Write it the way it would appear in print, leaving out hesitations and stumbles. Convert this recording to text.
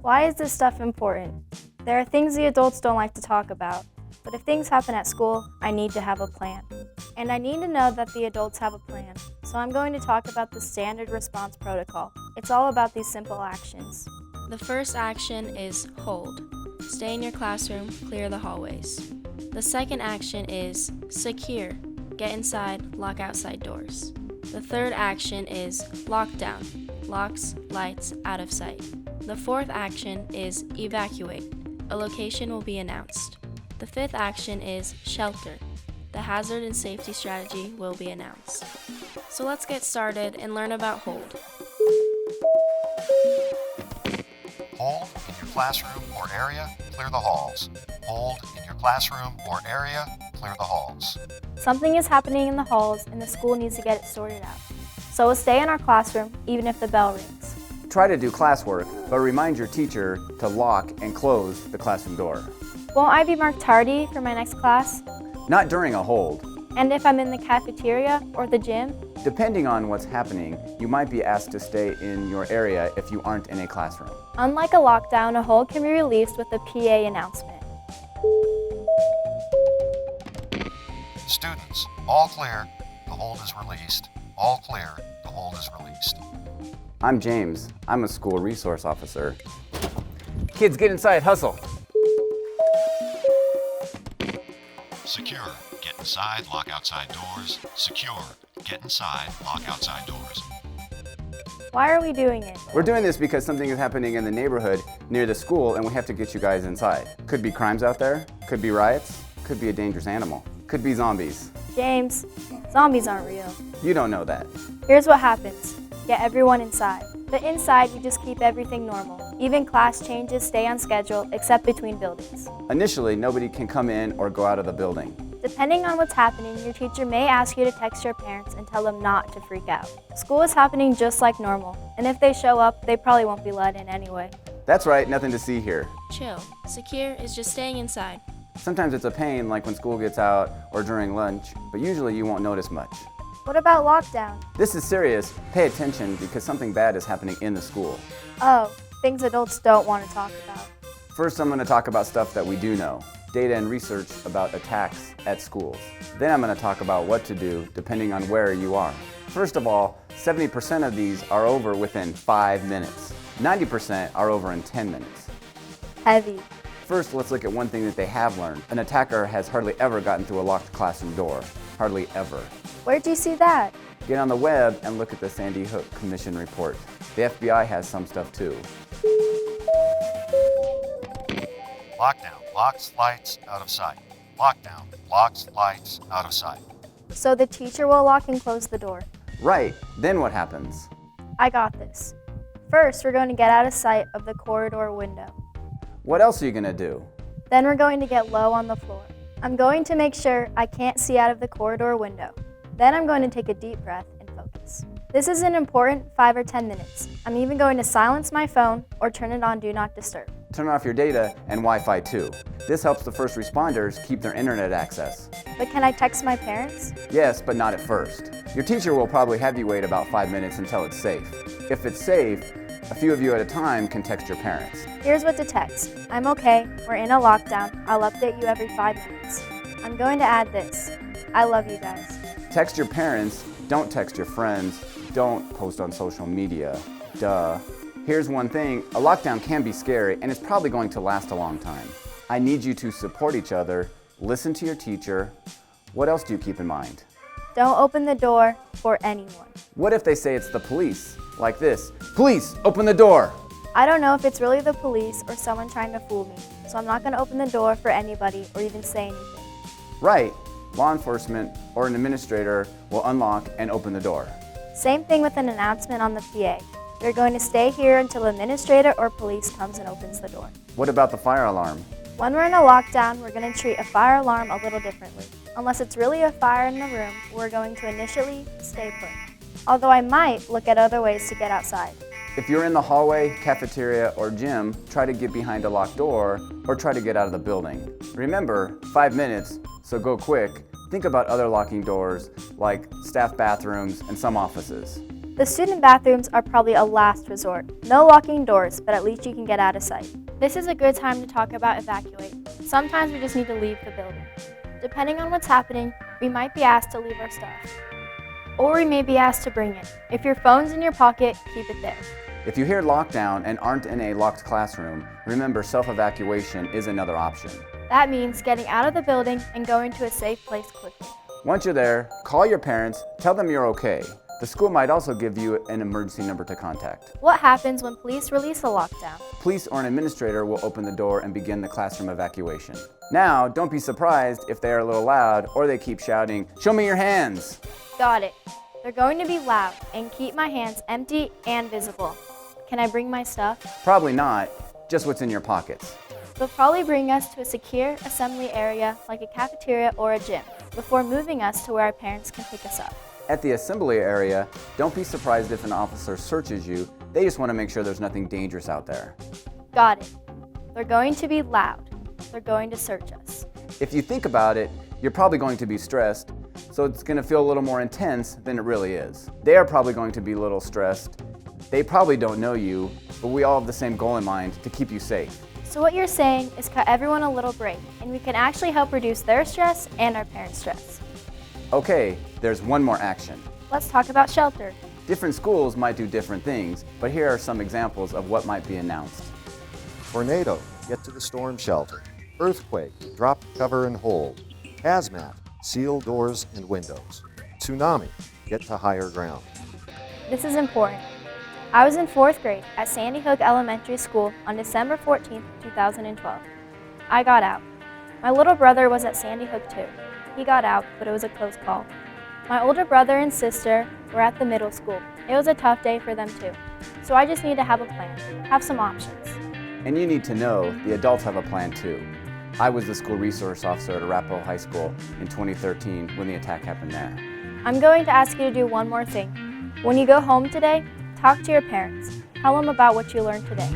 Why is this stuff important? There are things the adults don't like to talk about, but if things happen at school, I need to have a plan. And I need to know that the adults have a plan, so I'm going to talk about the standard response protocol. It's all about these simple actions. The first action is hold. Stay in your classroom, clear the hallways. The second action is secure. Get inside, lock outside doors. The third action is lockdown. Locks, lights, out of sight. The fourth action is evacuate. A location will be announced. The fifth action is shelter. The hazard and safety strategy will be announced. So let's get started and learn about hold. Hold in your classroom or area, clear the halls. Hold in your classroom or area, clear the halls. Something is happening in the halls and the school needs to get it sorted out. So we'll stay in our classroom even if the bell rings. Try to do classwork, but remind your teacher to lock and close the classroom door. Won't I be marked tardy for my next class? Not during a hold. And if I'm in the cafeteria or the gym? Depending on what's happening, you might be asked to stay in your area if you aren't in a classroom. Unlike a lockdown, a hold can be released with a PA announcement. Students, all clear, the hold is released. All clear, the hold is released. I'm James. I'm a school resource officer. Kids, get inside, hustle. Secure, get inside, lock outside doors. Secure, get inside, lock outside doors. Why are we doing it? We're doing this because something is happening in the neighborhood near the school and we have to get you guys inside. Could be crimes out there, could be riots, could be a dangerous animal, could be zombies. James, zombies aren't real. You don't know that. Here's what happens. Get everyone inside. But inside, you just keep everything normal. Even class changes stay on schedule, except between buildings. Initially, nobody can come in or go out of the building. Depending on what's happening, your teacher may ask you to text your parents and tell them not to freak out. School is happening just like normal, and if they show up, they probably won't be let in anyway. That's right, nothing to see here. Chill. Secure is just staying inside. Sometimes it's a pain, like when school gets out or during lunch, but usually you won't notice much. What about lockdown? This is serious. Pay attention because something bad is happening in the school. Oh, things adults don't want to talk about. First, I'm going to talk about stuff that we do know. Data and research about attacks at schools. Then I'm going to talk about what to do depending on where you are. First of all, 70% of these are over within 5 minutes. 90% are over in 10 minutes. Heavy. First, let's look at one thing that they have learned. An attacker has hardly ever gotten through a locked classroom door. Hardly ever. Where'd you see that? Get on the web and look at the Sandy Hook Commission report. The FBI has some stuff too. Lockdown, locks, lights, out of sight. Lockdown, locks, lights, out of sight. So the teacher will lock and close the door. Right, then what happens? I got this. First, we're going to get out of sight of the corridor window. What else are you going to do? Then we're going to get low on the floor. I'm going to make sure I can't see out of the corridor window. Then I'm going to take a deep breath and focus. This is an important 5 or 10 minutes. I'm even going to silence my phone or turn it on Do Not Disturb. Turn off your data and Wi-Fi too. This helps the first responders keep their internet access. But can I text my parents? Yes, but not at first. Your teacher will probably have you wait about 5 minutes until it's safe. If it's safe, a few of you at a time can text your parents. Here's what to text. I'm okay, we're in a lockdown, I'll update you every 5 minutes. I'm going to add this. I love you guys. Text your parents, don't text your friends, don't post on social media. Duh. Here's one thing, a lockdown can be scary and it's probably going to last a long time. I need you to support each other, listen to your teacher. What else do you keep in mind? Don't open the door for anyone. What if they say it's the police? Like this, police, open the door. I don't know if it's really the police or someone trying to fool me, so I'm not going to open the door for anybody or even say anything. Right, law enforcement or an administrator will unlock and open the door. Same thing with an announcement on the PA. You're going to stay here until an administrator or police comes and opens the door. What about the fire alarm? When we're in a lockdown, we're going to treat a fire alarm a little differently. Unless it's really a fire in the room, we're going to initially stay put. Although I might look at other ways to get outside. If you're in the hallway, cafeteria, or gym, try to get behind a locked door or try to get out of the building. Remember, 5 minutes, so go quick. Think about other locking doors like staff bathrooms and some offices. The student bathrooms are probably a last resort. No locking doors, but at least you can get out of sight. This is a good time to talk about evacuate. Sometimes we just need to leave the building. Depending on what's happening, we might be asked to leave our stuff. Or we may be asked to bring it. If your phone's in your pocket, keep it there. If you hear lockdown and aren't in a locked classroom, remember self-evacuation is another option. That means getting out of the building and going to a safe place quickly. Once you're there, call your parents, tell them you're okay. The school might also give you an emergency number to contact. What happens when police release a lockdown? Police or an administrator will open the door and begin the classroom evacuation. Now, don't be surprised if they are a little loud or they keep shouting, "Show me your hands!" Got it. They're going to be loud and keep my hands empty and visible. Can I bring my stuff? Probably not, just what's in your pockets. They'll probably bring us to a secure assembly area like a cafeteria or a gym before moving us to where our parents can pick us up. At the assembly area, don't be surprised if an officer searches you. They just want to make sure there's nothing dangerous out there. Got it. They're going to be loud. They're going to search us. If you think about it, you're probably going to be stressed, so it's going to feel a little more intense than it really is. They are probably going to be a little stressed. They probably don't know you, but we all have the same goal in mind, to keep you safe. So what you're saying is cut everyone a little break, and we can actually help reduce their stress and our parents' stress. Okay, there's one more action. Let's talk about shelter. Different schools might do different things, but here are some examples of what might be announced. Tornado, get to the storm shelter. Earthquake, drop, cover, and hold. Hazmat, seal doors and windows. Tsunami, get to higher ground. This is important. I was in 4th grade at Sandy Hook Elementary School on December 14, 2012. I got out. My little brother was at Sandy Hook too. He got out, but it was a close call. My older brother and sister were at the middle school. It was a tough day for them too. So I just need to have a plan, have some options. And you need to know the adults have a plan too. I was the school resource officer at Arapahoe High School in 2013 when the attack happened there. I'm going to ask you to do one more thing. When you go home today, talk to your parents. Tell them about what you learned today.